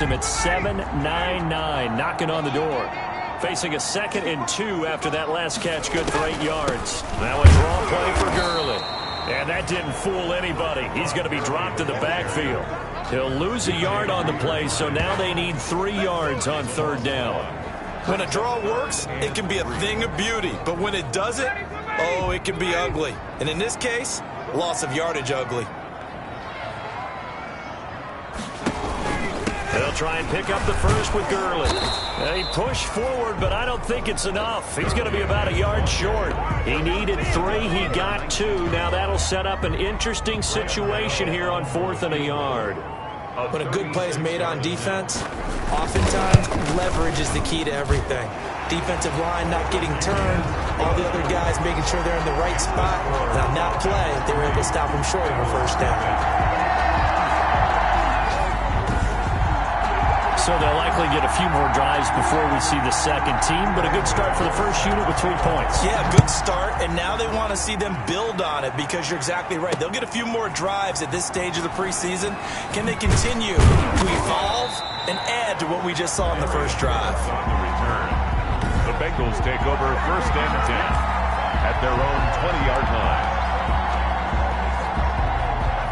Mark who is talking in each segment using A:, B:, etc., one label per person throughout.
A: him at 7-9-9, knocking on the door. Facing a 2nd and 2 after that last catch, good for 8 yards. Now a draw play for Gurley. And that didn't fool anybody. He's going to be dropped in the backfield. He'll lose a yard on the play, so now they need 3 yards on 3rd down.
B: When a draw works, it can be a thing of beauty. But when it doesn't, oh, it can be ugly. And in this case, loss of yardage ugly.
A: They'll try and pick up the first with Gurley. He pushed forward, but I don't think it's enough. He's going to be about a yard short. He needed 3. He got 2. Now that'll set up an interesting situation here on 4th and a yard.
B: When a good play is made on defense, oftentimes leverage is the key to everything. Defensive line not getting turned, all the other guys making sure they're in the right spot. And on that play, they were able to stop him short of a 1st down.
A: So they'll likely get a few more drives before we see the second team, but a good start for the first unit with 3 points.
B: Yeah, good start, and now they want to see them build on it because you're exactly right. They'll get a few more drives at this stage of the preseason. Can they continue to evolve and add to what we just saw in the first drive?
C: On the return, the Bengals take over 1st and 10 at their own 20-yard line.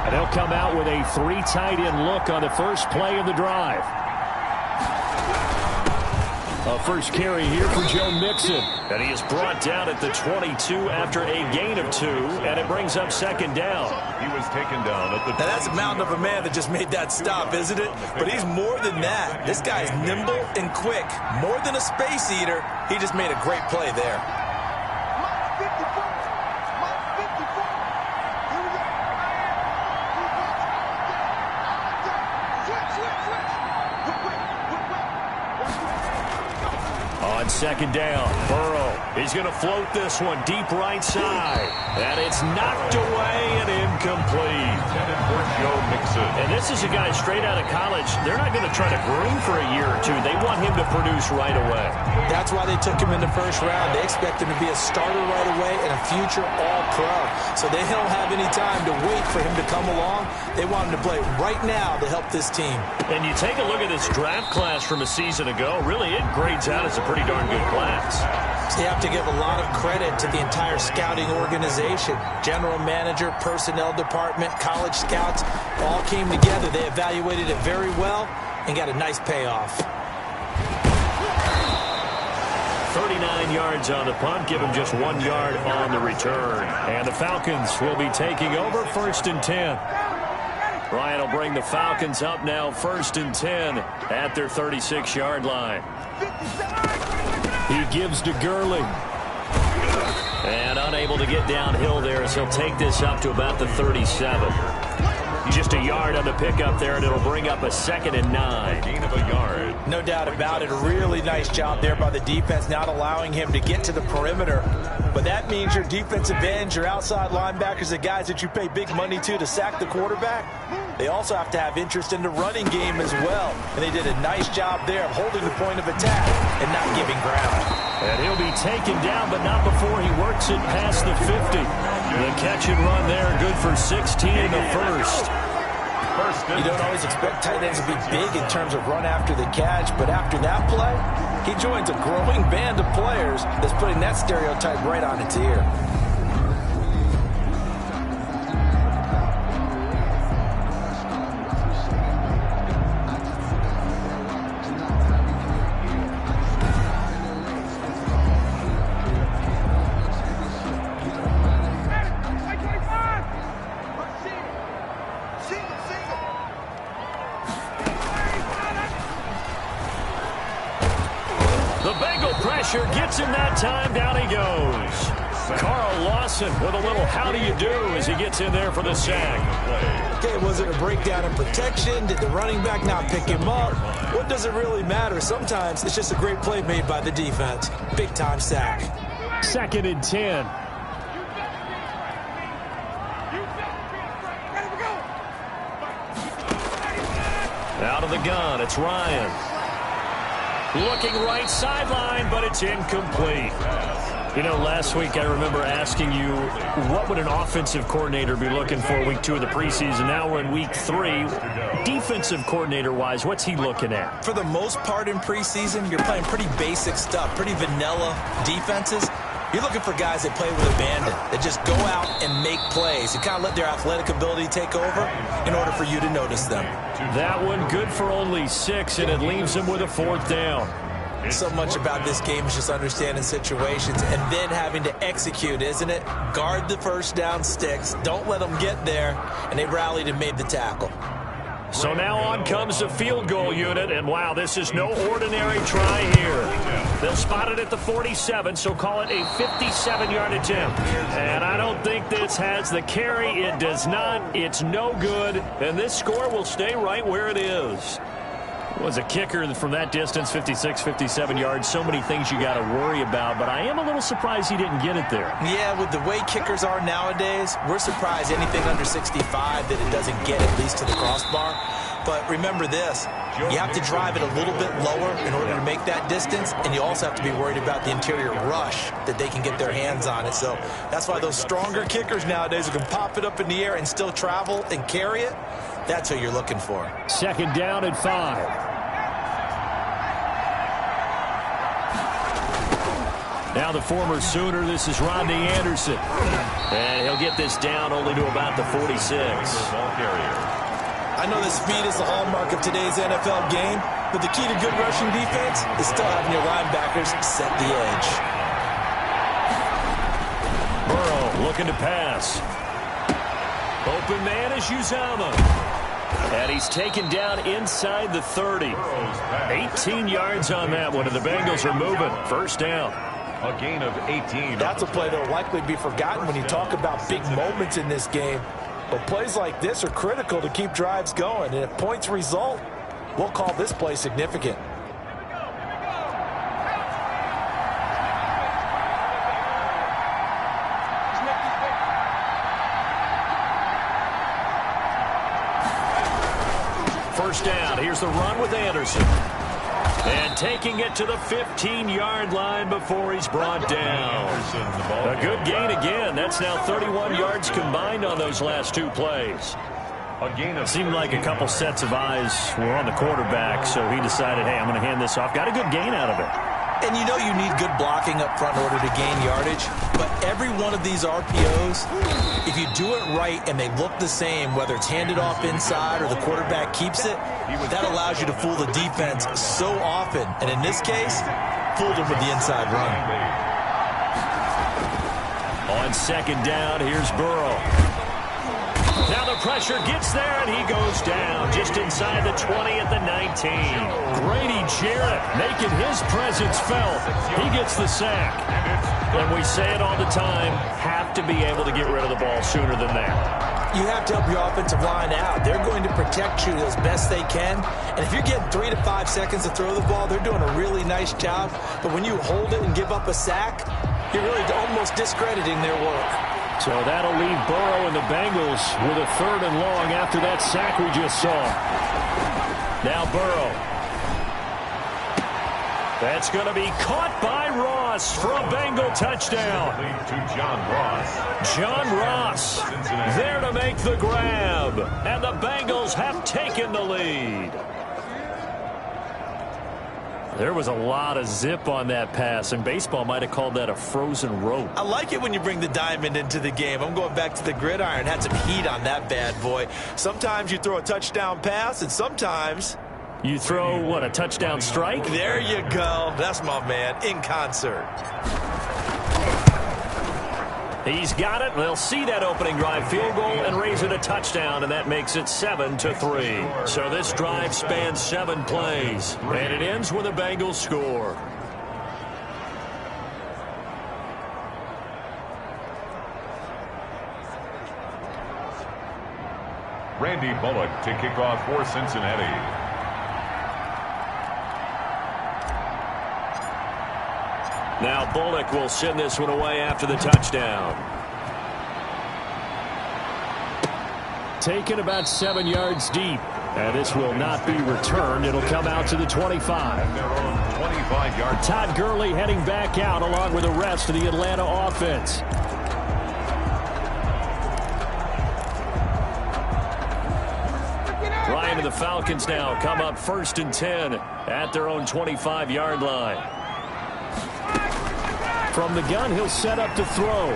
A: And they'll come out with a 3 tight end look on the first play of the drive. A first carry here for Joe Mixon. And he is brought down at the 22 after a gain of 2, and it brings up 2nd down.
C: He was taken down at the...
B: Now that's a mountain of a man that just made that stop, isn't it? But he's more than that. This guy's nimble and quick. More than a space eater. He just made a great play there.
A: On 2nd down, Burrow. He's going to float this one deep right side. And it's knocked away and incomplete.
C: For Joe Mixon.
A: And this is a guy straight out of college. They're not going to try to groom for a year or 2. They want him to produce right away.
B: That's why they took him in the 1st round. They expect him to be a starter right away and a future All-Pro. So they don't have any time to wait for him to come along. They want him to play right now to help this team.
A: And you take a look at this draft class from a season ago. Really, it grades out as a pretty darn good class.
B: They have to give a lot of credit to the entire scouting organization. General manager, personnel department, college scouts, all came together. They evaluated it very well and got a nice payoff.
A: 39 yards on the punt, give him just 1 yard on the return. And the Falcons will be taking over 1st and 10. Ryan will bring the Falcons up now 1st and 10 at their 36-yard line. He gives to Gurley. And unable to get downhill there as he'll take this up to about the 37. Just a yard on the pickup there, and it'll bring up a 2nd and 9.
C: Gain of a yard.
B: No doubt about it. A really nice job there by the defense, not allowing him to get to the perimeter. But that means your defensive ends, your outside linebackers, the guys that you pay big money to sack the quarterback, they also have to have interest in the running game as well. And they did a nice job there of holding the point of attack and not giving ground.
A: And he'll be taken down, but not before he works it past the 50. The catch and run there, good for 16 in the first.
B: You don't always expect tight ends to be big in terms of run after the catch, but after that play, he joins a growing band of players that's putting that stereotype right on its ear.
A: Gets him that time, down he goes. Carl Lawson with a little how do you do as he gets in there for the sack.
B: Okay, was it a breakdown in protection? Did the running back not pick him up? What does it really matter? Sometimes it's just a great play made by the defense. Big time sack.
A: 2nd and 10. Out of the gun, it's Ryan. Looking right sideline, but it's incomplete. You know, last week I remember asking you, what would an offensive coordinator be looking for week 2 of the preseason? Now we're in week 3. Defensive coordinator-wise, what's he looking at?
B: For the most part in preseason, you're playing pretty basic stuff, pretty vanilla defenses. You're looking for guys that play with abandon, that just go out and make plays and kind of let their athletic ability take over in order for you to notice them.
A: That one good for only 6, and it leaves them with a 4th down.
B: So much about this game is just understanding situations and then having to execute, isn't it? Guard the first down sticks. Don't let them get there. And they rallied and made the tackle.
A: So now on comes the field goal unit. And, wow, this is no ordinary try here. They'll spot it at the 47, so call it a 57-yard attempt. And I don't think this has the carry. It does not. It's no good. And this score will stay right where it is. Was a kicker from that distance, 56, 57 yards. So many things you got to worry about, but I am a little surprised he didn't get it there.
B: Yeah, with the way kickers are nowadays, we're surprised anything under 65 that it doesn't get at least to the crossbar. But remember this, you have to drive it a little bit lower in order to make that distance, and you also have to be worried about the interior rush that they can get their hands on it. So that's why those stronger kickers nowadays who can pop it up in the air and still travel and carry it, that's what you're looking for.
A: 2nd down and 5. Now the former Sooner, this is Rodney Anderson. And he'll get this down only to about the 46.
B: I know that speed is the hallmark of today's NFL game, but the key to good rushing defense is still having your linebackers set the edge.
A: Burrow looking to pass. Open man is Uzama. And he's taken down inside the 30. 18 yards on that one, and the Bengals are moving. 1st down.
C: A gain of 18.
B: That's a play that will likely be forgotten when you talk about big moments in this game. But plays like this are critical to keep drives going. And if points result, we'll call this play significant.
A: First down. Here's the run with Anderson. And taking it to the 15-yard line before he's brought down. A good gain again. That's now 31 yards combined on those last 2 plays. It seemed like a couple sets of eyes were on the quarterback, so he decided, hey, I'm going to hand this off. Got a good gain out of it.
B: And you know you need good blocking up front in order to gain yardage. But every one of these RPOs, if you do it right and they look the same, whether it's handed off inside or the quarterback keeps it, that allows you to fool the defense so often. And in this case, fooled them with the inside run.
A: On 2nd down, here's Burrow. Now the pressure gets there, and he goes down just inside the 20 at the 19. Grady Jarrett making his presence felt. He gets the sack. And we say it all the time, have to be able to get rid of the ball sooner than that.
B: You have to help your offensive line out. They're going to protect you as best they can. And if you're getting 3 to 5 seconds to throw the ball, they're doing a really nice job. But when you hold it and give up a sack, you're really almost discrediting their work.
A: So that'll leave Burrow and the Bengals with a 3rd and long after that sack we just saw. Now Burrow. That's going to be caught by Ross for a Bengal touchdown.
C: To John Ross.
A: John Ross there to make the grab. And the Bengals have taken the lead. There was a lot of zip on that pass, and baseball might have called that a frozen rope.
B: I like it when you bring the diamond into the game. I'm going back to the gridiron. Had some heat on that bad boy. Sometimes you throw a touchdown pass, and sometimes
A: you throw, what, a touchdown strike?
B: There you go. That's my man, in concert.
A: He's got it. They'll see that opening drive field goal and raise it a touchdown, and that makes it 7-3. So this drive spans 7 plays, and it ends with a Bengals score.
C: Randy Bullock to kick off for Cincinnati.
A: Now Bullock will send this one away after the touchdown. Taken about 7 yards deep. And this will not be returned. It'll come out to the 25.
C: Their own 25-yard.
A: Todd Gurley heading back out along with the rest of the Atlanta offense. Ryan and the Falcons now come up 1st and 10 at their own 25-yard line. From the gun, he'll set up to throw.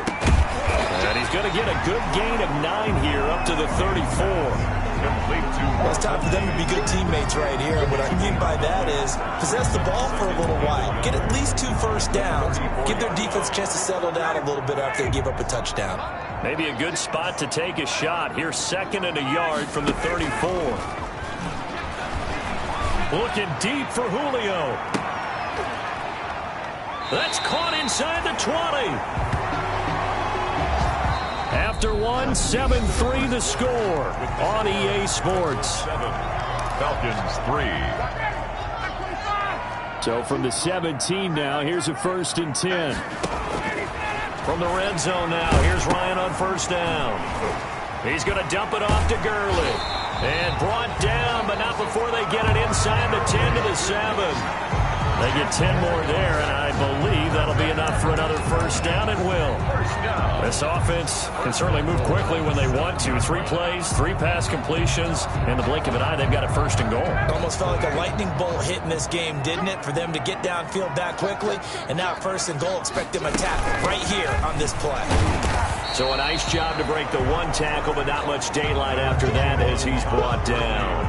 A: And he's going to get a good gain of 9 here up to the 34.
B: Well, it's time for them to be good teammates right here. And what I mean by that is possess the ball for a little while. Get at least 2 first downs. Give their defense a chance to settle down a little bit after they give up a touchdown.
A: Maybe a good spot to take a shot. Here's 2nd and a yard from the 34. Looking deep for Julio. That's caught inside the 20. After one, 7-3 the score on EA Sports.
C: 7, Falcons 3.
A: So from the 17 now, here's a 1st and 10. From the red zone now, here's Ryan on 1st down. He's going to dump it off to Gurley. And brought down, but not before they get it inside the 10 to the 7. They get 10 more there, and I believe that'll be enough for another 1st down, and will. This offense can certainly move quickly when they want to. 3 plays, 3 pass completions. In the blink of an eye, they've got a 1st and goal.
B: Almost felt like a lightning bolt hit in this game, didn't it? For them to get downfield that quickly, and now 1st and goal, expect them to tap right here on this play.
A: So a nice job to break the 1 tackle, but not much daylight after that as he's brought down.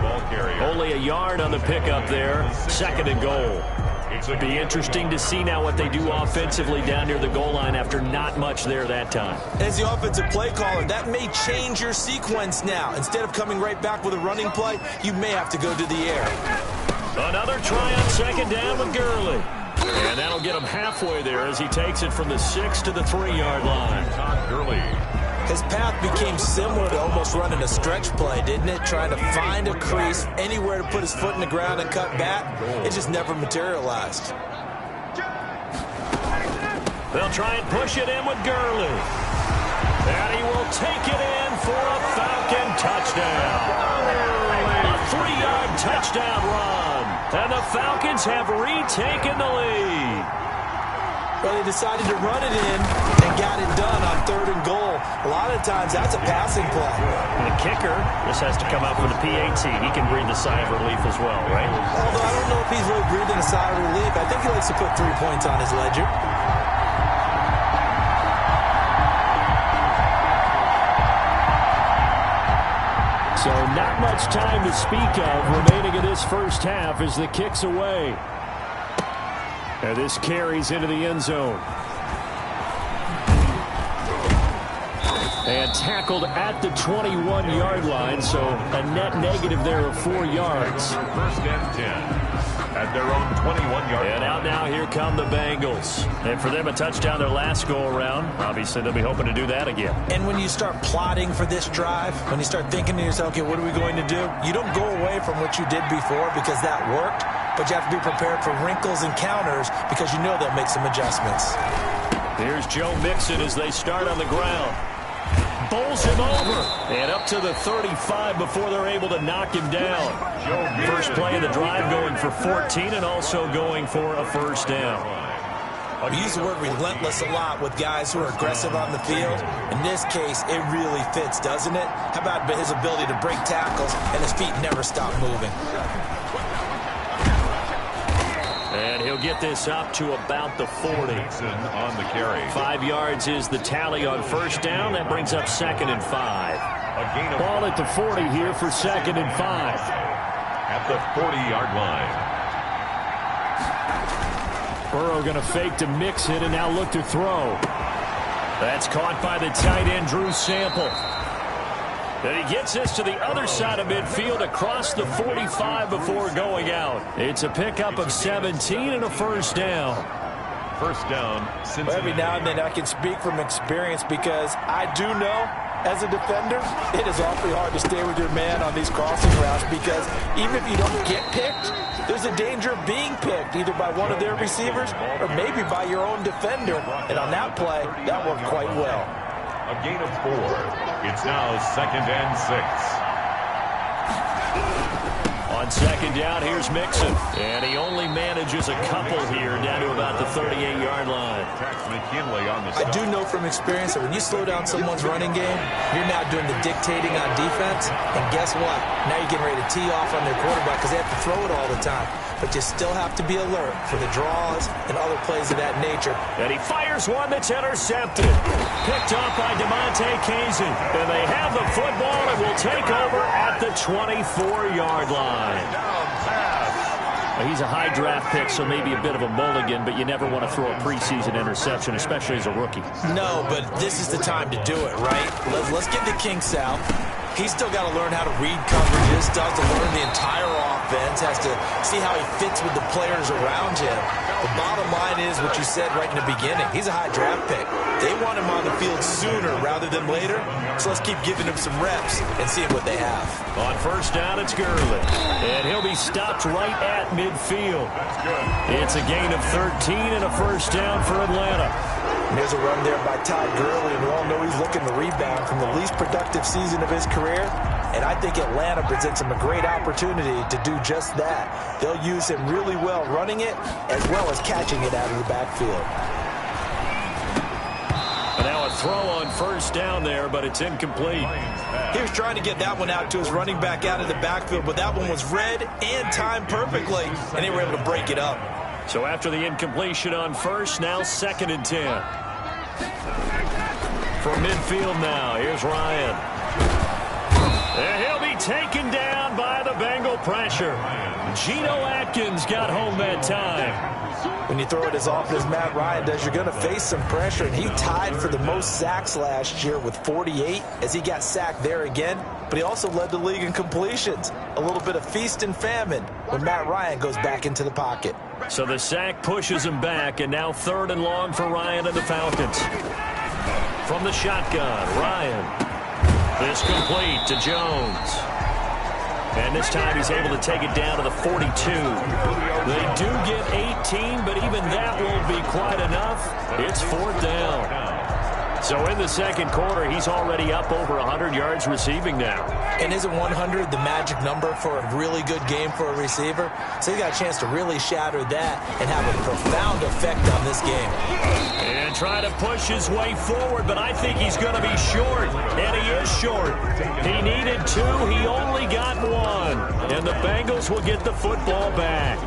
A: Only a yard on the pickup there. 2nd and goal. It'll be interesting to see now what they do offensively down near the goal line after not much there that time.
B: As the offensive play caller, that may change your sequence now. Instead of coming right back with a running play, you may have to go to the air.
A: Another try on 2nd down with Gurley. And that'll get him halfway there as he takes it from the 6 to the 3-yard line.
C: Todd Gurley.
B: His path became similar to almost running a stretch play, didn't it? Trying to find a crease, anywhere to put his foot in the ground and cut back. It just never materialized.
A: They'll try and push it in with Gurley. And he will take it in for a Falcon touchdown. A 3-yard touchdown run. And the Falcons have retaken the lead.
B: Well, they decided to run it in and got it done on 3rd and goal. A lot of times, that's a passing play.
A: And the kicker just has to come out for the PAT. He can breathe a sigh of relief as well, right?
B: Although I don't know if he's really breathing a sigh of relief. I think he likes to put 3 points on his ledger.
A: So not much time to speak of remaining in this 1st half as the kick's away. And this carries into the end zone. And tackled at the 21-yard line, so a net negative there of 4 yards.
C: 1st and 10 at their own 21-yard line.
A: And out now, here come the Bengals. And for them, a touchdown their last go-around. Obviously, they'll be hoping to do that again.
B: And when you start plotting for this drive, when you start thinking to yourself, okay, what are we going to do? You don't go away from what you did before because that worked, but you have to be prepared for wrinkles and counters because you know they'll make some adjustments.
A: Here's Joe Mixon as they start on the ground. Bowls him over. And up to the 35 before they're able to knock him down. First play of the drive going for 14 and also going for a 1st down.
B: We use the word relentless a lot with guys who are aggressive on the field. In this case, it really fits, doesn't it? How about his ability to break tackles and his feet never stop moving?
A: And he'll get this up to about the 40.
C: On the carry.
A: 5 yards is the tally on 1st down. That brings up 2nd and 5. Ball at the 40 here for 2nd and 5.
C: At the 40-yard line.
A: Burrow going to fake to mix it and now look to throw. That's caught by the tight end, Drew Sample. And he gets this to the other side of midfield across the 45 before going out. It's a pickup of 17 and a 1st down.
C: 1st down, Cincinnati.
B: Well, every now and then I can speak from experience because I do know as a defender, it is awfully hard to stay with your man on these crossing routes because even if you don't get picked, there's a danger of being picked either by one of their receivers or maybe by your own defender. And on that play, that worked quite well.
C: A gain of 4. It's now 2nd and 6.
A: On second down, here's Mixon. And he only manages a couple here down to about the 38-yard line.
B: I do know from experience that when you slow down someone's running game, you're now doing the dictating on defense. And guess what? Now you're getting ready to tee off on their quarterback because they have to throw it all the time. But you still have to be alert for the draws and other plays of that nature.
A: And he fires one that's intercepted. Picked up by DeMonte Kazin. And they have the football and will take over at the 24-yard line. He's a high draft pick, so maybe a bit of a mulligan, but you never want to throw a preseason interception, especially as a rookie.
B: No, but this is the time to do it, right? Let's get the kinks out. He's still got to learn how to read coverages, still has to learn the entire offense, has to see how he fits with the players around him. The bottom line is what you said right in the beginning. He's a high draft pick. They want him on the field sooner rather than later, so let's keep giving him some reps and seeing what they have.
A: On first down, it's Gurley. And he'll be stopped right at midfield. It's a gain of 13 and a first down for Atlanta.
B: And there's a run there by Todd Gurley, and we all know he's looking to rebound from the least productive season of his career. And I think Atlanta presents him a great opportunity to do just that. They'll use him really well running it as well as catching it out of the backfield.
A: And now a throw on first down there, but it's incomplete.
B: He was trying to get that one out to his running back out of the backfield, but that one was read and timed perfectly, and they were able to break it up.
A: So after the incompletion on first, now second and 10. From midfield now, here's Ryan. And he'll be taken down by the Bengal pressure. Geno Atkins got home that time.
B: When you throw it as often as Matt Ryan does, you're going to face some pressure. And he tied for the most sacks last year with 48 as he got sacked there again. But he also led the league in completions. A little bit of feast and famine when Matt Ryan goes back into the pocket.
A: So the sack pushes him back, and now third and long for Ryan and the Falcons. From the shotgun, Ryan. This complete to Jones. And this time he's able to take it down to the 42. They do get 18, but even that won't be quite enough. It's fourth down. So in the second quarter, he's already up over 100 yards receiving now.
B: And isn't 100 the magic number for a really good game for a receiver? So he got a chance to really shatter that and have a profound effect on this game.
A: And try to push his way forward, but I think he's going to be short. And he is short. He needed two. He only got one. And the Bengals will get the football back.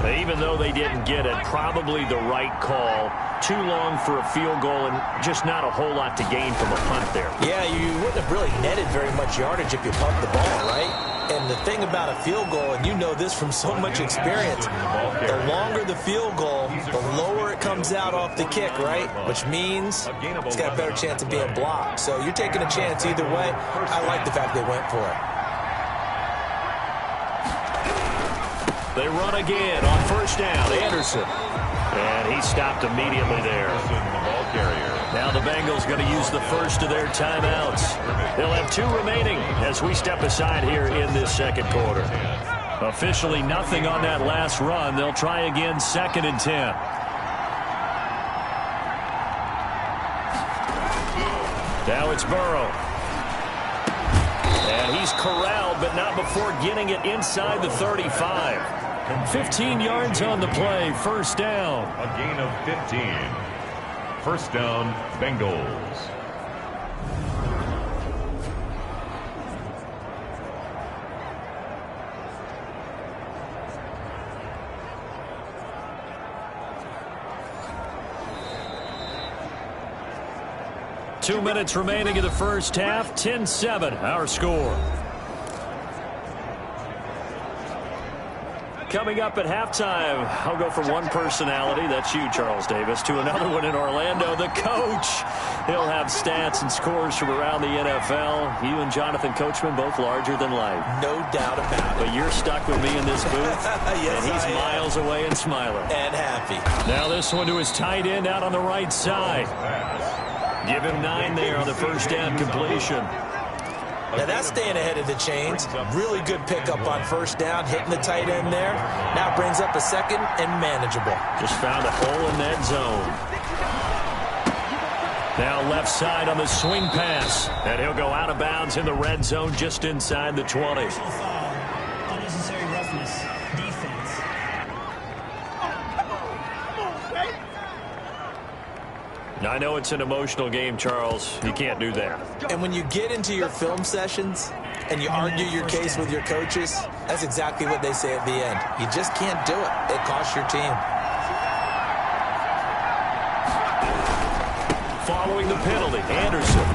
A: Even though they didn't get it, probably the right call. Too long for a field goal and just not a whole lot to gain from a punt there.
B: Yeah, you wouldn't have really netted very much yardage if you pumped the ball, right? And the thing about a field goal, and you know this from so much experience, the longer the field goal, the lower it comes out off the kick, right? Which means it's got a better chance of being blocked. So you're taking a chance either way. I like the fact they went for it.
A: They run again on first down. Anderson. And he stopped immediately there. Now the Bengals going to use the first of their timeouts. They'll have two remaining as we step aside here in this second quarter. Officially nothing on that last run. They'll try again second and 10. Now it's Burrow. And he's corralled, but not before getting it inside the 35. 15 yards on the play, first down.
C: A gain of 15. First down, Bengals.
A: Two minutes remaining in the first half, 10-7, our score. Coming up at halftime, I'll go from one personality, that's you, Charles Davis, to another one in Orlando, the coach. He'll have stats and scores from around the NFL. You and Jonathan Coachman, both larger than life.
B: No doubt about it.
A: But you're stuck with me in this booth,
B: yes,
A: and he's miles away and smiling.
B: And happy.
A: Now this one to his tight end out on the right side. Give him 9 there on the first down completion.
B: Now that's staying ahead of the chains. Really good pickup on first down, hitting the tight end there. Now brings up a second and manageable.
A: Just found a hole in that zone. Now left side on the swing pass. And he'll go out of bounds in the red zone just inside the 20. I know it's an emotional game, Charles. You can't do that.
B: And when you get into your film sessions and you argue your case with your coaches, that's exactly what they say at the end. You just can't do it. It costs your team.
A: Following the penalty, Anderson.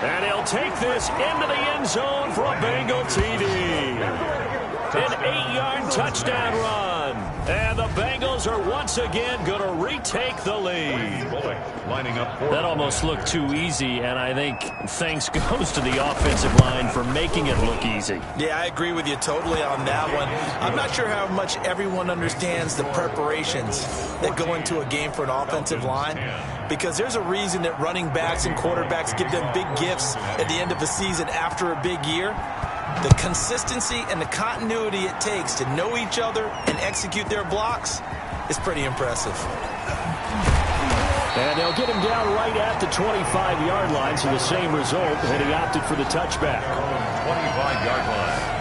A: And he'll take this into the end zone for a Bengal TD. An 8-yard touchdown run. And the Bengals are once again going to retake the lead.
C: Lining up
A: that almost looked too easy, and I think thanks goes to the offensive line for making it look easy.
B: Yeah, I agree with you totally on that one. I'm not sure how much everyone understands the preparations that go into a game for an offensive line, because there's a reason that running backs and quarterbacks give them big gifts at the end of the season after a big year. The consistency and the continuity it takes to know each other and execute their blocks is pretty impressive.
A: And they'll get him down right at the 25-yard line, so the same result, and he opted for the touchback.
C: 25-yard line.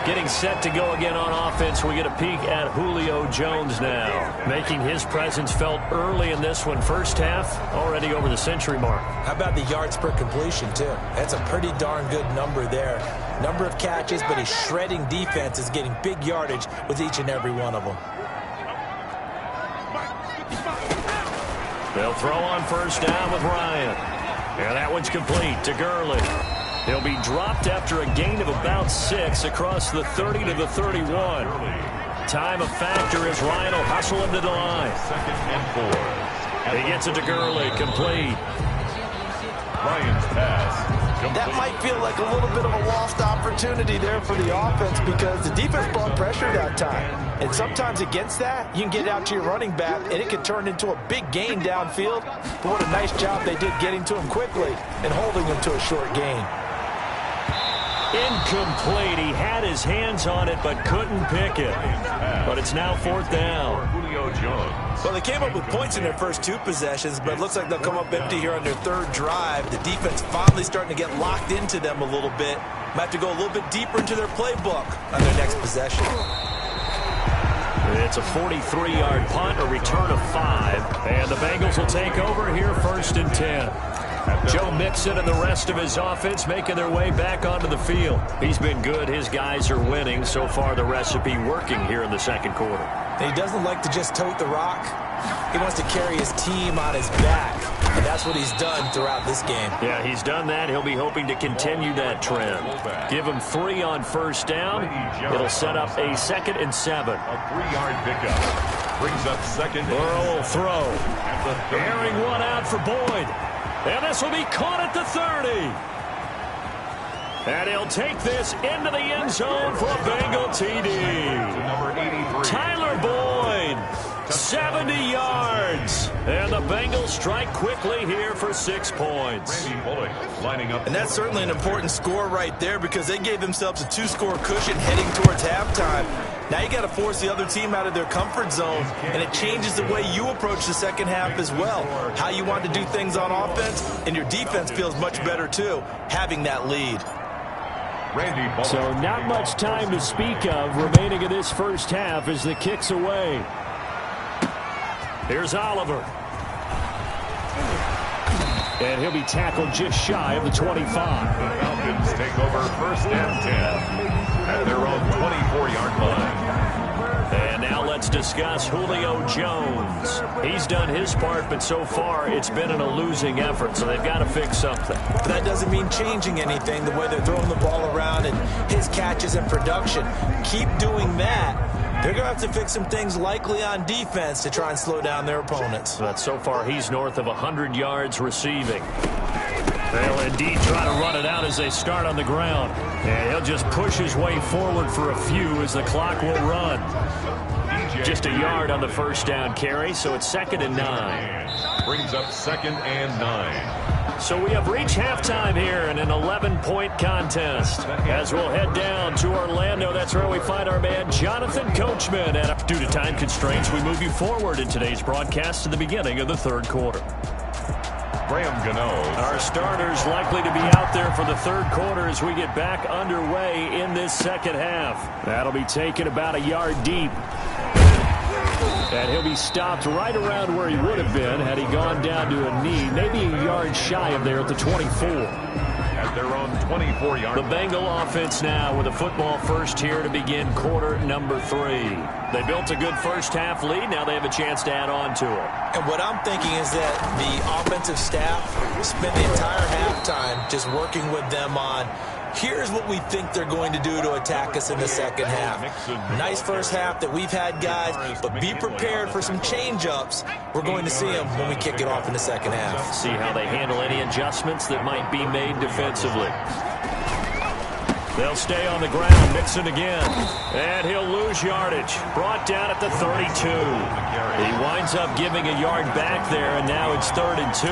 A: Getting set to go again on offense, we get a peek at Julio Jones now, making his presence felt early in this one. First half, already over the century mark.
B: How about the yards per completion, too? That's a pretty darn good number there. Number of catches, but his shredding defense is getting big yardage with each and every one of them.
A: They'll throw on first down with Ryan. And that one's complete to Gurley. He'll be dropped after a gain of about 6 across the 30 to the 31. Time of factor as Ryan will hustle him to the line.
C: 2nd and 4.
A: He gets it to Gurley, complete.
C: Ryan's pass.
B: That might feel like a little bit of a lost opportunity there for the offense because the defense brought pressure that time. And sometimes against that, you can get out to your running back, and it can turn into a big gain downfield. But what a nice job they did getting to him quickly and holding him to a short gain.
A: Incomplete. He had his hands on it but couldn't pick it. But it's now 4th down.
C: Julio Jones.
B: Well, they came up with points in their first 2 possessions, but it looks like they'll come up empty here on their 3rd drive. The defense finally starting to get locked into them a little bit. Might have to go a little bit deeper into their playbook on their next possession.
A: It's a 43-yard punt, a return of 5. And the Bengals will take over here 1st and 10. Joe Mixon and the rest of his offense making their way back onto the field. He's been good. His guys are winning. So far, the recipe working here in the 2nd quarter.
B: And he doesn't like to just tote the rock. He wants to carry his team on his back. And that's what he's done throughout this game.
A: Yeah, he's done that. He'll be hoping to continue that trend. Give him 3 on first down. It'll set up a 2nd and 7.
C: A 3-yard pickup. Brings up 2nd.
A: Burrow will throw. Airing one out for Boyd. And this will be caught at the 30. And he'll take this into the end zone for a Bengal TD.
C: Number 83.
A: Tyler Boyd, 70 yards. And the Bengals strike quickly here for 6 points.
C: Randy Bullock lining up.
B: And that's certainly an important score right there because they gave themselves a 2-score cushion heading towards halftime. Now you got to force the other team out of their comfort zone, and it changes the way you approach the second half as well. How you want to do things on offense, and your defense feels much better too, having that lead.
C: Randy Bullock.
A: So not much time to speak of remaining in this first half as the kick's away. Here's Oliver. And he'll be tackled just shy of the 25.
C: The Falcons take over 1st and 10 at their own 24-yard line.
A: And now let's discuss Julio Jones. He's done his part, but so far it's been in a losing effort, so they've got to fix something.
B: But that doesn't mean changing anything, the way they're throwing the ball around and his catches and production. Keep doing that. They're going to have to fix some things likely on defense to try and slow down their opponents.
A: But so far he's north of 100 yards receiving. They'll indeed try to run it out as they start on the ground. And he'll just push his way forward for a few as the clock will run. Just a yard on the first down carry, so it's 2nd and 9.
C: Brings up 2nd and 9.
A: So we have reached halftime here in an 11-point contest. As we'll head down to Orlando, that's where we find our man Jonathan Coachman. And due to time constraints, we move you forward in today's broadcast to the beginning of the 3rd quarter.
C: Graham Gano.
A: Our starters likely to be out there for the 3rd quarter as we get back underway in this 2nd half. That'll be taken about a yard deep. And he'll be stopped right around where he would have been had he gone down to a knee, maybe a yard shy of there at the 24.
C: At their own 24-yard.
A: The Bengal offense now with a football first here to begin quarter number 3. They built a good first-half lead. Now they have a chance to add on to it.
B: And what I'm thinking is that the offensive staff spent the entire halftime just working with them on here's what we think they're going to do to attack us in the second half. Nice first half that we've had, guys, but be prepared for some change-ups. We're going to see them when we kick it off in the second half.
A: See how they handle any adjustments that might be made defensively. They'll stay on the ground. Mixon again. And he'll lose yardage. Brought down at the 32. He winds up giving a yard back there, and now it's 3rd and 2.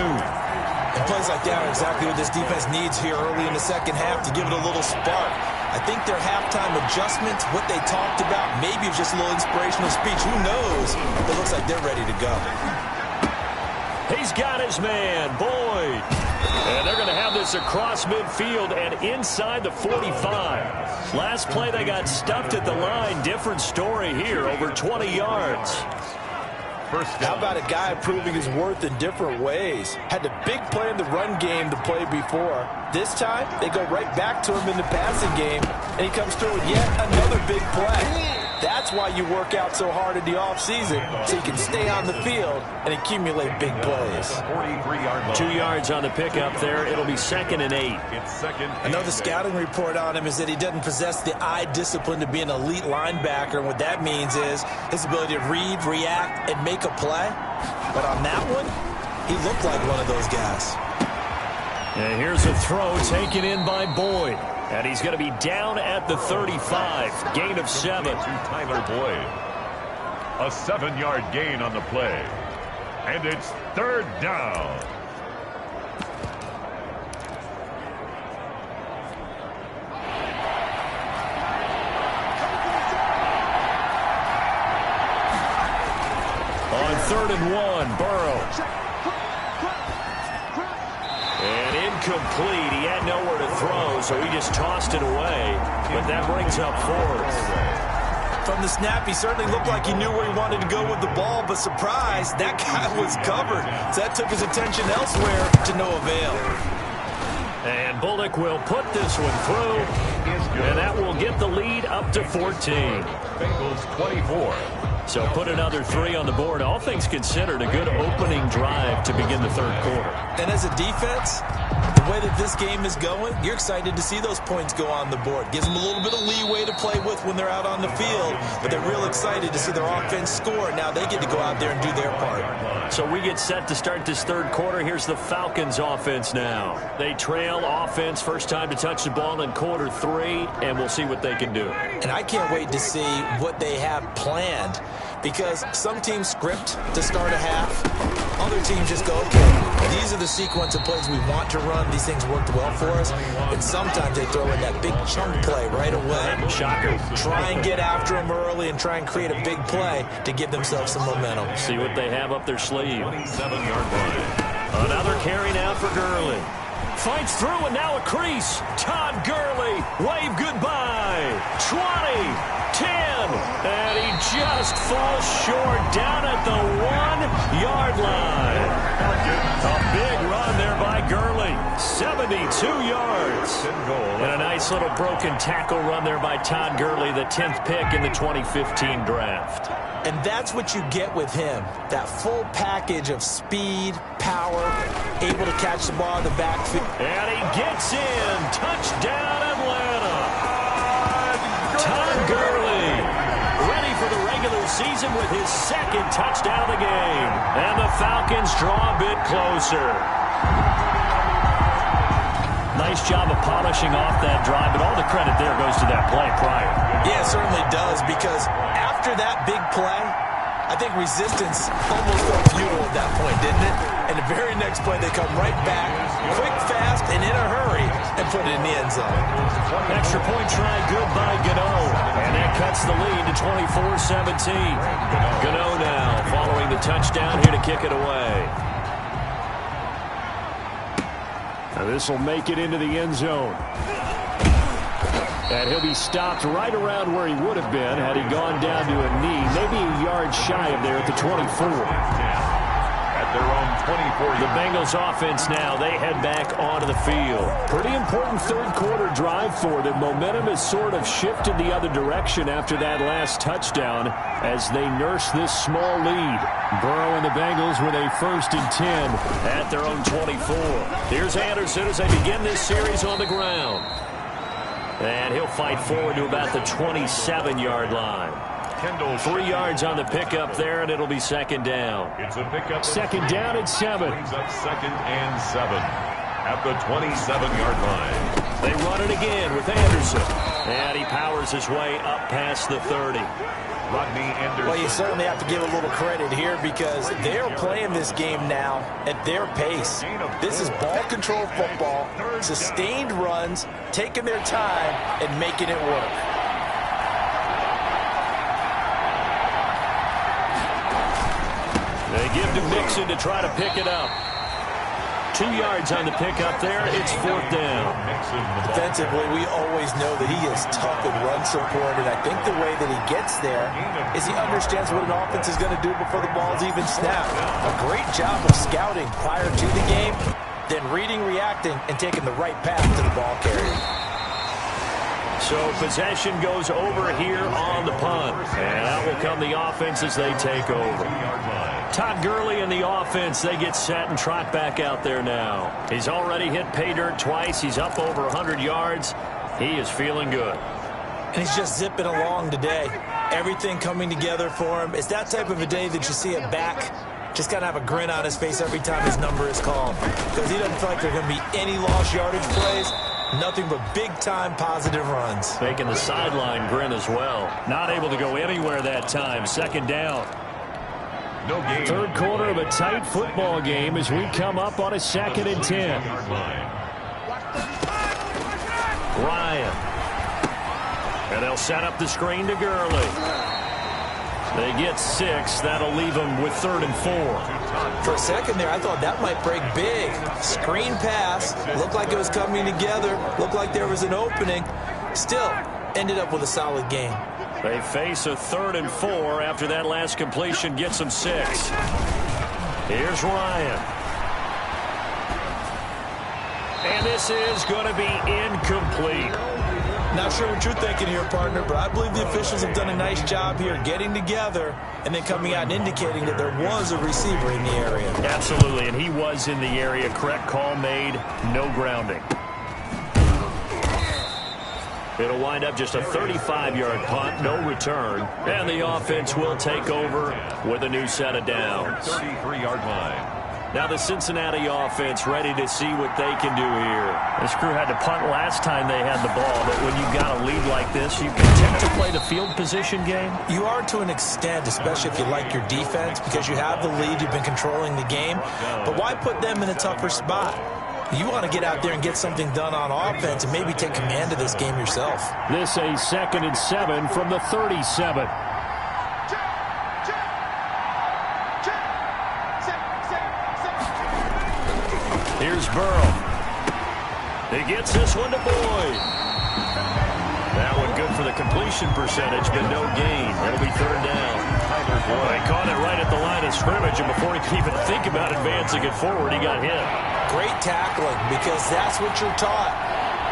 B: And plays like that are exactly what this defense needs here early in the second half to give it a little spark. I think their halftime adjustments, what they talked about, maybe it's just a little inspirational speech. Who knows? It looks like they're ready to go.
A: He's got his man, Boyd. And they're going to have this across midfield and inside the 45. Last play, they got stuffed at the line. Different story here, over 20 yards.
B: How about a guy proving his worth in different ways? Had a big play in the run game the play before. This time, they go right back to him in the passing game, and he comes through with yet another big play. That's why you work out so hard in the offseason, so you can stay on the field and accumulate big plays.
A: 2 yards on the pickup there. It'll be 2nd and 8.
B: I know the scouting report on him is that he doesn't possess the eye discipline to be an elite linebacker, and what that means is his ability to read, react, and make a play. But on that one, he looked like one of those guys.
A: And here's a throw taken in by Boyd. And he's going to be down at the 35. Gain of 7.
C: Tyler Boyd. A 7-yard gain on the play. And it's 3rd down.
A: On 3rd and 1, Burrow. And incomplete. He had nowhere to throw, so he just tossed it away. But that brings up 4th.
B: From the snap, he certainly looked like he knew where he wanted to go with the ball, but surprise, that guy was covered. So that took his attention elsewhere to no avail.
A: And Bullock will put this one through, and that will get the lead up to 14.
C: Bengals 24.
A: So put another 3 on the board. All things considered, a good opening drive to begin the 3rd quarter.
B: And as a defense, the way that this game is going, you're excited to see those points go on the board. Gives them a little bit of leeway to play with when they're out on the field, but they're real excited to see their offense score. Now they get to go out there and do their part.
A: So we get set to start this 3rd quarter. Here's the Falcons offense now. They trail offense, first time to touch the ball in quarter 3, and we'll see what they can do.
B: And I can't wait to see what they have planned, because some teams script to start a half. Other teams just go, okay, these are the sequence of plays we want to run. These things worked well for us. And sometimes they throw in that big chunk play right away.
A: Shocker.
B: Try and get after them early and try and create a big play to give themselves some momentum.
A: See what they have up their sleeve.
C: 27-yard line.
A: Another carry now for Gurley. Fights through, and now a crease. Todd Gurley, wave goodbye. 20, 10, and he just falls short down at the 1-yard line. A big run there by Gurley. 72 yards. And a nice little broken tackle run there by Todd Gurley, the 10th pick in the 2015 draft.
B: And that's what you get with him, that full package of speed, power, able to catch the ball in the backfield.
A: And he gets in. Touchdown, Atlanta. Todd Gurley, ready for the regular season with his 2nd touchdown of the game. And the Falcons draw a bit closer. Nice job of polishing off that drive, but all the credit there goes to that play prior.
B: Yeah, it certainly does, because after that big play, I think resistance almost felt futile at that point, didn't it? And the very next play, they come right back, quick, fast, and in a hurry, and put it in the end zone.
A: Extra point try good by Gano. And that cuts the lead to 24-17. Gano now following the touchdown here to kick it away. Now this will make it into the end zone. And he'll be stopped right around where he would have been had he gone down to a knee, maybe a yard yards shy of there at the 24.
C: At their own 24.
A: The Bengals offense now, they head back onto the field. Pretty important third quarter drive for them. Momentum has sort of shifted the other direction after that last touchdown as they nurse this small lead. Burrow and the Bengals with a 1st and 10 at their own 24. Here's Anderson as they begin this series on the ground. And he'll fight forward to about the 27-yard line. 3 yards on the pickup there, and it'll be 2nd down.
C: It's a pickup.
A: 2nd down at 7.
C: Brings up 2nd and 7 at the 27-yard line.
A: They run it again with Anderson. And he powers his way up past the 30.
C: Rodney Anderson.
B: Well, you certainly have to give a little credit here because they're playing this game now at their pace. This is ball control football, sustained runs, taking their time, and making it work.
A: They give to Mixon to try to pick it up. 2 yards on the pickup there. It's 4th down.
B: Defensively, we always know that he is tough in run support, and I think the way that he gets there is he understands what an offense is going to do before the ball's even snapped. A great job of scouting prior to the game, then reading, reacting, and taking the right path to the ball carrier.
A: So possession goes over here on the punt. And out will come the offense as they take over. Todd Gurley and the offense, they get set and trot back out there now. He's already hit pay dirt twice. He's up over 100 yards. He is feeling good.
B: And he's just zipping along today. Everything coming together for him. It's that type of a day that you see a back just got to have a grin on his face every time his number is called. Because he doesn't feel like there are going to be any lost yardage plays. Nothing but big-time positive runs.
A: Making the sideline grin as well. Not able to go anywhere that time. 2nd down.
C: No game.
A: 3rd quarter of a tight football game as we come up on a 2nd and 10. Ryan. And they'll set up the screen to Gurley. They get 6. That'll leave them with 3rd and 4.
B: For a second there, I thought that might break big. Screen pass. Looked like it was coming together. Looked like there was an opening. Still, ended up with a solid game.
A: They face a 3rd and 4 after that last completion gets them 6. Here's Ryan. And this is going to be incomplete.
B: Not sure what you're thinking here, partner, but I believe the officials have done a nice job here getting together and then coming out and indicating that there was a receiver in the area.
A: Absolutely, and he was in the area. Correct call made. No grounding. It'll wind up just a 35-yard punt, no return. And the offense will take over with a new set of downs.
C: 33-yard line.
A: Now the Cincinnati offense ready to see what they can do here. This crew had to punt last time they had the ball, but when you've got a lead like this, you can tend to play the field position game.
B: You are to an extent, especially if you like your defense, because you have the lead, you've been controlling the game. But why put them in a tougher spot? You want to get out there and get something done on offense and maybe take command of this game yourself.
A: This a 2nd and 7 from the 37. Here's Burrow. He gets this one to Boyd. That one good for the completion percentage, but no gain. It'll be 3rd down. They caught it right at the line of scrimmage, and before he could even think about advancing it forward, he got hit.
B: Great tackling, because that's what you're taught.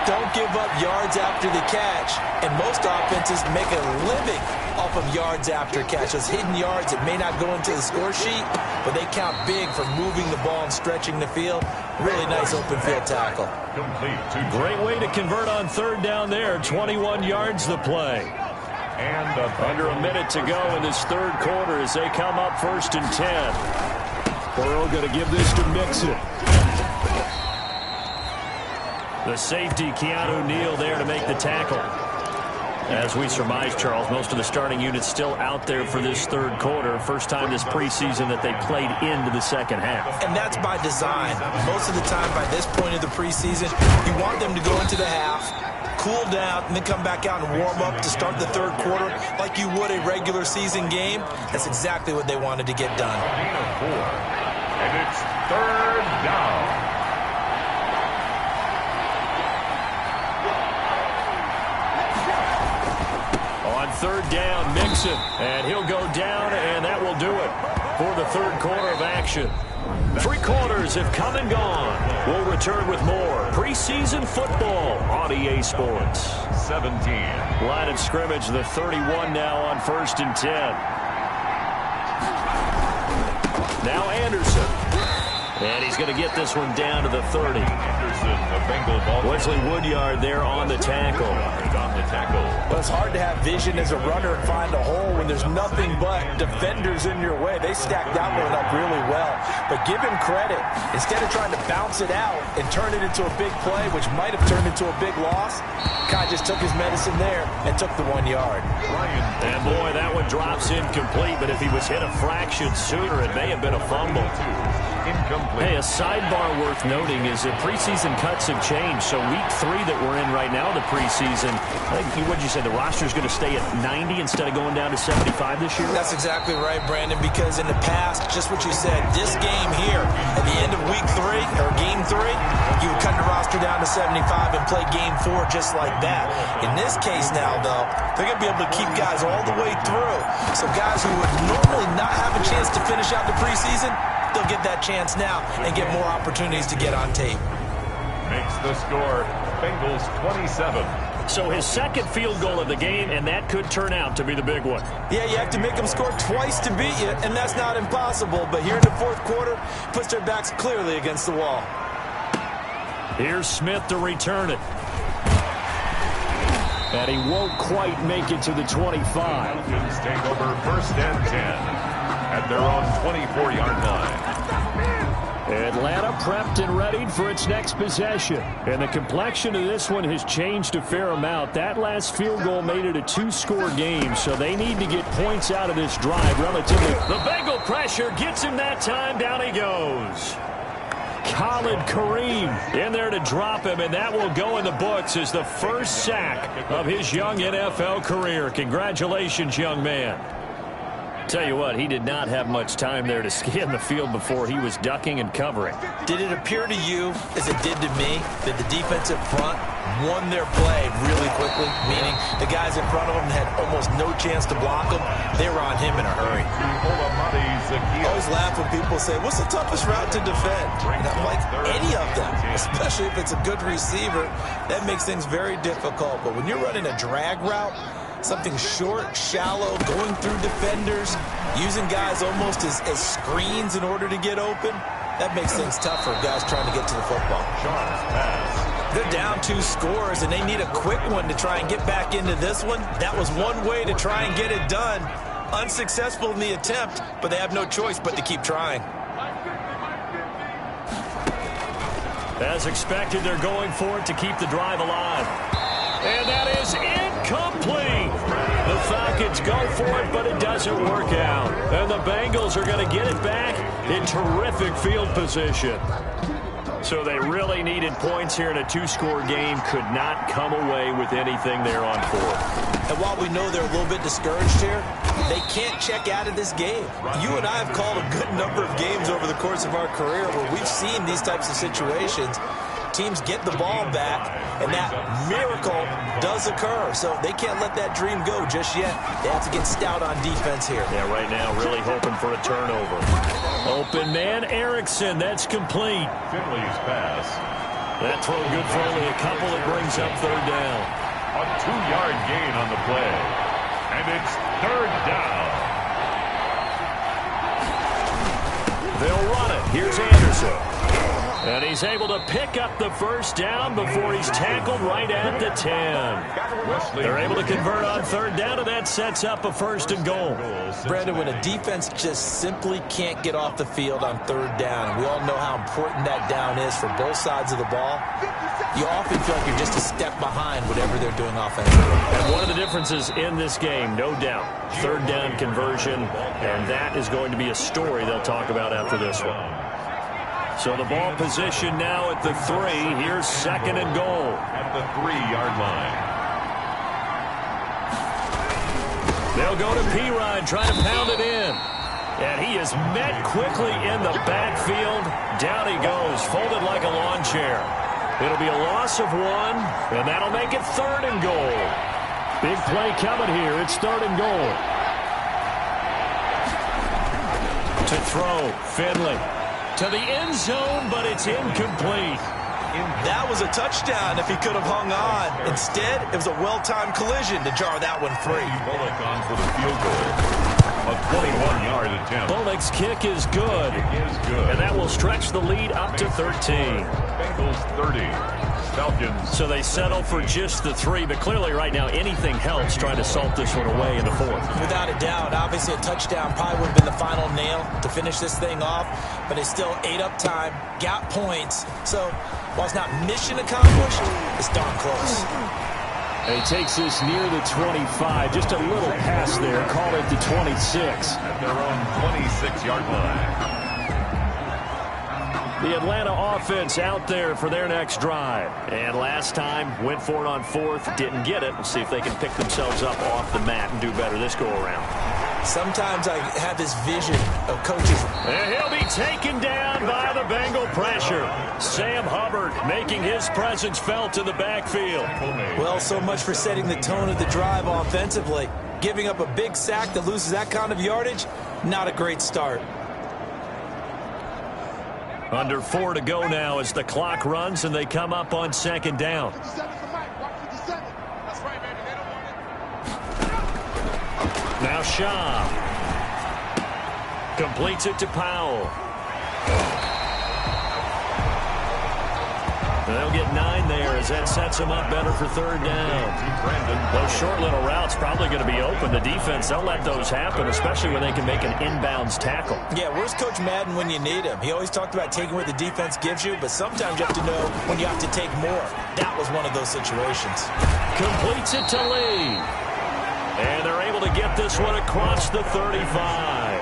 B: Don't give up yards after the catch. And most offenses make a living off of yards after catch. Those hidden yards that may not go into the score sheet, but they count big for moving the ball and stretching the field. Really nice open field tackle.
A: Great way to convert on 3rd down there. 21 yards the play.
C: And
A: under a minute to go in this 3rd quarter as they come up 1st and 10. Burrow going to give this to Mixon. The safety, Keanu Neal, there to make the tackle. As we surmise, Charles, most of the starting units still out there for this 3rd quarter. First time this preseason that they played into the 2nd half.
B: And that's by design. Most of the time by this point of the preseason, you want them to go into the half, cool down, and then come back out and warm up to start the 3rd quarter like you would a regular season game. That's exactly what they wanted to get done.
C: And it's 3rd down. On
A: 3rd down, Mixon. And he'll go down, and that do it for the third quarter of action. 3 quarters have come and gone. We'll return with more preseason football on EA Sports.
C: 17.
A: Line of scrimmage, the 31 now on 1st and 10. Now Anderson. And he's going to get this one down to the 30.
C: Anderson, the Bengal ball.
A: Wesley Woodyard there on the tackle.
B: Well, it's hard to have vision as a runner and find a hole when there's nothing but defenders in your way. They stacked that one up really well. But give him credit. Instead of trying to bounce it out and turn it into a big play, which might have turned into a big loss, Kai just took his medicine there and took the 1 yard.
A: And boy, that one drops incomplete, but if he was hit a fraction sooner, it may have been a fumble.
C: Incomplete.
A: Hey, a sidebar worth noting is that preseason cuts have changed. So week 3 that we're in right now, the preseason, I think, what did you say, the roster's going to stay at 90 instead of going down to 75 this year?
B: That's exactly right, Brandon, because in the past, just what you said, this game here, at the end of week 3, or game 3, you would cut the roster down to 75 and play game 4 just like that. In this case now, though, they're going to be able to keep guys all the way through. So guys who would normally not have a chance to finish out the preseason, they'll get that chance now and get more opportunities to get on tape.
C: Makes the score Bengals 27.
A: So his second field goal of the game, and that could turn out to be the big one.
B: Yeah, you have to make them score twice to beat you, and that's not impossible. But here in the fourth quarter, puts their backs clearly against the wall.
A: Here's Smith to return it. And he won't quite make it to the 25.
C: Falcons take over 1st and 10 at their own 24-yard line.
A: Atlanta prepped and readied for its next possession. And the complexion of this one has changed a fair amount. That last field goal made it a 2-score game, so they need to get points out of this drive relatively. The Bengal pressure gets him that time. Down he goes. Khalid Kareem in there to drop him, and that will go in the books as the first sack of his young NFL career. Congratulations, young man. Tell you what, he did not have much time there to scan the field before he was ducking and covering.
B: Did it appear to you, as it did to me, that the defensive front won their play really quickly? Meaning the guys in front of them had almost no chance to block him. They were on him in a hurry.
C: I
B: always laugh when people say, what's the toughest route to defend? And I'm like, any of them, especially if it's a good receiver. That makes things very difficult. But when you're running a drag route, something short, shallow, going through defenders, using guys almost as screens in order to get open, that makes things tough for guys trying to get to the football. They're down 2 scores, and they need a quick one to try and get back into this one. That was one way to try and get it done. Unsuccessful in the attempt, but they have no choice but to keep trying.
A: As expected, they're going for it to keep the drive alive. And that is incomplete. The Falcons go for it, but it doesn't work out. And the Bengals are going to get it back in terrific field position. So they really needed points here in a 2-score game. Could not come away with anything there on 4th.
B: And while we know they're a little bit discouraged here, they can't check out of this game. You and I have called a good number of games over the course of our career where we've seen these types of situations. Teams get the ball back, and that miracle does occur. So they can't let that dream go just yet. They have to get stout on defense here.
A: Yeah, right now really hoping for a turnover. Open man, Erickson. That's complete.
C: Finley's pass.
A: That throw good for only a couple. It brings up 3rd down.
C: A 2-yard gain on the play. And it's 3rd down.
A: They'll run it. Here's Anderson. And he's able to pick up the 1st down before he's tackled right at the 10. They're able to convert on 3rd down, and that sets up a 1st and goal.
B: Brandon, when a defense just simply can't get off the field on 3rd down, and we all know how important that down is for both sides of the ball, you often feel like you're just a step behind whatever they're doing offensively.
A: And one of the differences in this game, no doubt, 3rd down conversion, and that is going to be a story they'll talk about after this one. So the ball position now at the 3. Here's 2nd and goal.
C: At the 3-yard line.
A: They'll go to Pirine, trying to pound it in. And he is met quickly in the backfield. Down he goes, folded like a lawn chair. It'll be a loss of 1, and that'll make it 3rd and goal. Big play coming here. It's 3rd and goal. To throw, Finley. To the end zone, but it's incomplete.
B: That was a touchdown if he could have hung on. Instead, it was a well-timed collision to jar that one free.
C: Bullock on for the field goal. A 21-yard attempt.
A: Bullock's kick is good.
C: It is good.
A: And that will stretch the lead up to 13.
C: Bengals 30. Falcons.
A: So they settle for just the 3, but clearly right now anything helps trying to salt this one away in the 4th.
B: Without a doubt, obviously a touchdown probably would have been the final nail to finish this thing off, but it's still ate up time, got points. So while it's not mission accomplished, it's darn close.
A: And he takes this near the 25, just a little pass there, call it the 26.
C: At their own 26-yard line.
A: The Atlanta offense out there for their next drive. And last time, went for it on 4th, didn't get it. We'll see if they can pick themselves up off the mat and do better this go-around.
B: Sometimes I have this vision of coaches.
A: And he'll be taken down by the Bengal pressure. Sam Hubbard making his presence felt in the backfield.
B: Well, so much for setting the tone of the drive offensively. Giving up a big sack that loses that kind of yardage, not a great start.
A: Under 4 to go now as the clock runs and they come up on 2nd down. Now Shaw completes it to Powell. And they'll get 9 there as that sets them up better for 3rd down. Those short little routes probably going to be open. The defense, they'll let those happen, especially when they can make an inbounds tackle.
B: Yeah, where's Coach Madden when you need him? He always talked about taking what the defense gives you, but sometimes you have to know when you have to take more. That was one of those situations.
A: Completes it to Lee. And they're able to get this one across the 35.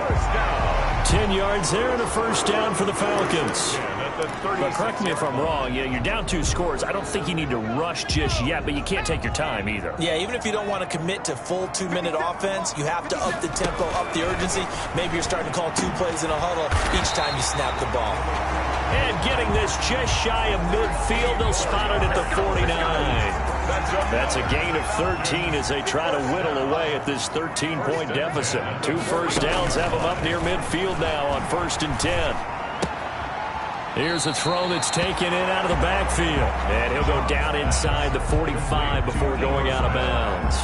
A: 10 yards there and a 1st down for the Falcons. But correct me if I'm wrong, you're down 2 scores. I don't think you need to rush just yet, but you can't take your time either.
B: Yeah, even if you don't want to commit to full 2-minute offense, you have to up the tempo, up the urgency. Maybe you're starting to call 2 plays in a huddle each time you snap the ball.
A: And getting this just shy of midfield, they'll spot it at the 49. That's a gain of 13 as they try to whittle away at this 13-point deficit. 2 first downs have them up near midfield now on 1st and 10. Here's a throw that's taken in out of the backfield. And he'll go down inside the 45 before going out of bounds.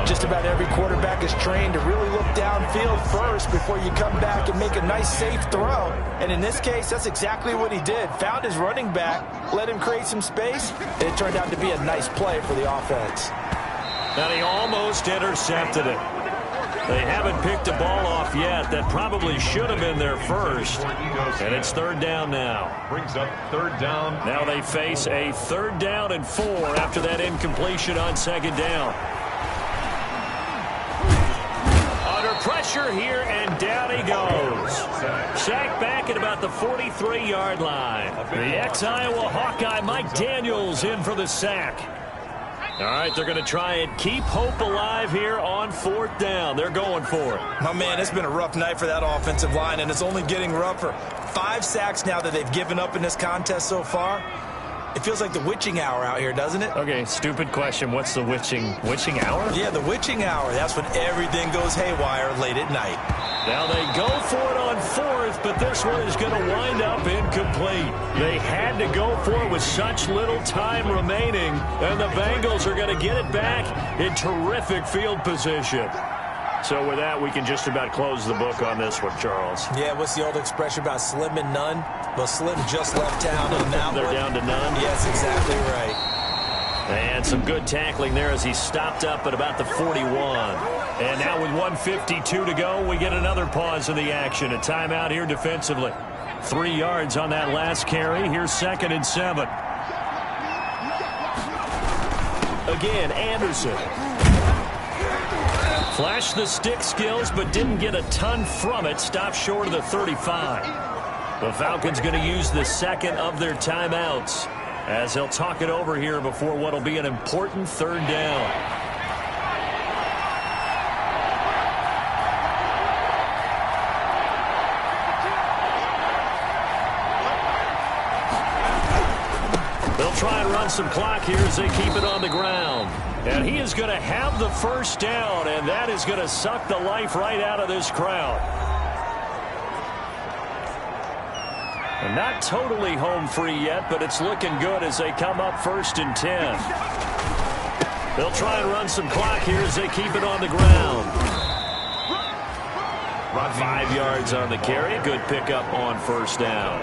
B: Just about every quarterback is trained to really look downfield first before you come back and make a nice, safe throw. And in this case, that's exactly what he did. Found his running back, let him create some space, and it turned out to be a nice play for the offense.
A: And he almost intercepted it. They haven't picked a ball off yet. That probably should have been their first. And it's 3rd down now.
C: Brings up 3rd down.
A: Now they face a 3rd down and 4 after that incompletion on 2nd down. Under pressure here, and down he goes. Sacked back at about the 43-yard line. The ex-Iowa Hawkeye Mike Daniels in for the sack. All right, they're going to try and keep hope alive here on 4th down. They're going for it.
B: Oh, man, it's been a rough night for that offensive line, and it's only getting rougher. 5 sacks now that they've given up in this contest so far. It feels like the witching hour out here, doesn't it?
A: Okay, stupid question. What's the witching hour?
B: Yeah, the witching hour. That's when everything goes haywire late at night.
A: Now they go for it on 4th, but this one is going to wind up incomplete. They had to go for it with such little time remaining, and the Bengals are going to get it back in terrific field position. So with that, we can just about close the book on this one, Charles.
B: Yeah, what's the old expression about slim and none? Well, Slim just left town on that
A: They're
B: one.
A: down to none?
B: Yes, exactly right.
A: And some good tackling there as he stopped up at about the 41. And now with 1:52 to go, we get another pause in the action. A timeout here defensively. 3 yards on that last carry. Here's 2nd and 7. Again, Anderson. Flashed the stick skills, but didn't get a ton from it. Stopped short of the 35. The Falcons going to use the 2nd of their timeouts as they'll talk it over here before what will be an important 3rd down. They'll try and run some clock here as they keep it on the ground. And he is going to have the 1st down, and that is going to suck the life right out of this crowd. And not totally home free yet, but it's looking good as they come up 1st and 10. They'll try and run some clock here as they keep it on the ground. 5 yards on the carry. Good pickup on 1st down.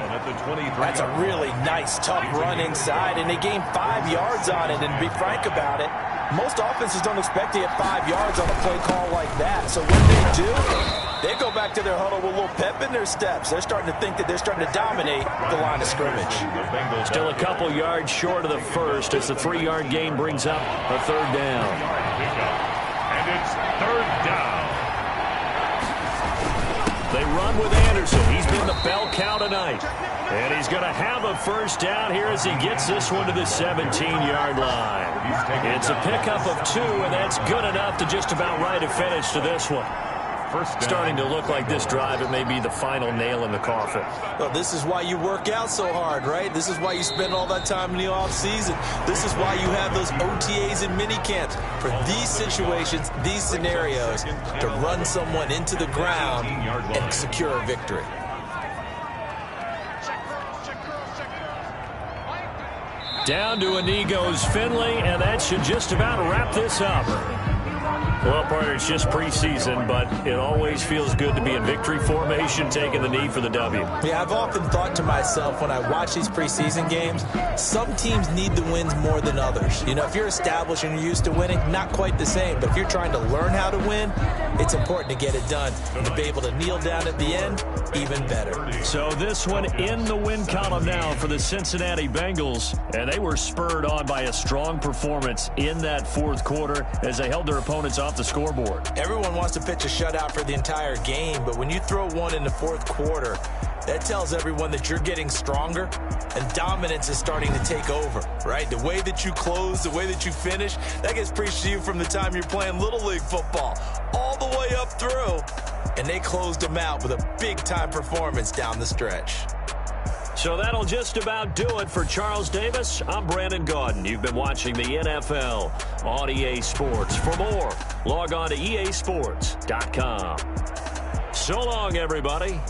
B: That's a really nice, tough run inside, and they gained 5 yards on it. And to be frank about it, most offenses don't expect to get 5 yards on a play call like that. So what they do, they go back to their huddle with a little pep in their steps. They're starting to think that they're starting to dominate the line of scrimmage.
A: Still a couple yards short of the first as the 3-yard gain brings up a 3rd down.
C: And it's 3rd down.
A: They run with Anderson. He's been the bell cow tonight. And he's going to have a 1st down here as he gets this one to the 17-yard line. It's a pickup of 2, and that's good enough to just about right a finish to this one. Starting to look like this drive, it may be the final nail in the coffin.
B: Well, this is why you work out so hard, right? This is why you spend all that time in the offseason. This is why you have those OTAs and mini camps. For these situations, these scenarios, to run someone into the ground and secure a victory.
A: Down to a knee goes Finley, and that should just about wrap this up. Well, partner, it's just preseason, but it always feels good to be in victory formation, taking the knee for the W.
B: Yeah, I've often thought to myself when I watch these preseason games, some teams need the wins more than others. You know, if you're established and you're used to winning, not quite the same. But if you're trying to learn how to win, it's important to get it done. And to be able to kneel down at the end, even better.
A: So this one in the win column now for the Cincinnati Bengals. And they were spurred on by a strong performance in that 4th quarter as they held their opponents off the scoreboard.
B: Everyone wants to pitch a shutout for the entire game, but when you throw one in the 4th quarter, that tells everyone that you're getting stronger and dominance is starting to take over, right? The way that you close, the way that you finish, that gets preached to you from the time you're playing Little League football all the way up through, and they closed them out with a big-time performance down the stretch.
A: So that'll just about do it for Charles Davis. I'm Brandon Gaudin. You've been watching the NFL on EA Sports. For more, log on to easports.com. So long, everybody.